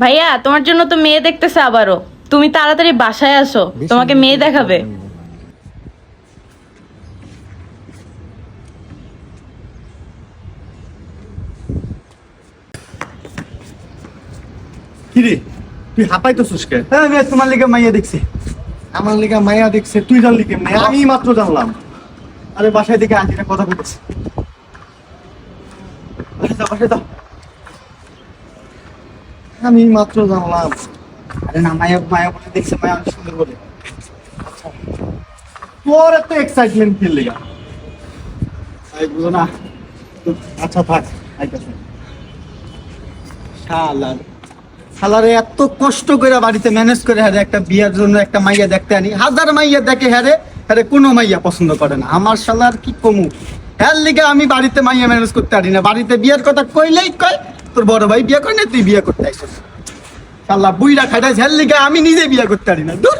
ভাইয়া তোমার জন্য তো মেয়ে দেখতেছে আবারও, তুমি তাড়াতাড়ি বাসায় আসো, তোমাকে মেয়ে দেখাবে। কিরে তুই হাঁপাই তো সুস্কে? হ্যাঁ মেয়ে তোমার লিগে মাইয়া দেখছি। আমার লিগা মায়া দেখছে, তুই জানলি কেমনে? আমি মাত্র জানলাম। আরে বাসায় দিকে আন্টিরা কথা বলতেছে। বাসায় যাও, বাসায় যাও। আমি মাত্র জানলাম। আরে না, মায়া মায়া বলে দেখছে, মায়া অনেক সুন্দর বলে। তোর এত এক্সাইটমেন্ট কি লিগা? তাই বুঝো না। আচ্ছা থাক, আইতাছে। শালার শালারে এত কষ্ট করে বাড়িতে ম্যানেজ করে হ্যাঁ একটা বিয়ের জন্য একটা মাইয়া দেখতে আনি, হাজার মাইয়া দেখে হ্যাঁ হ্যাঁ কোনো মাইয়া পছন্দ করে না। আমার শালার কি কমু, হ্যার লিগে আমি বাড়িতে মাইয়া ম্যানেজ করতে পারি না। বাড়িতে বিয়ের কথা কইলেই কয় তোর বড় ভাই বিয়ে করে না, তুই বিয়ে করতে আইসিস। শালা বুইরা খাইটাই হ্যার লিগে আমি নিজে বিয়ে করতে পারি না। দূর।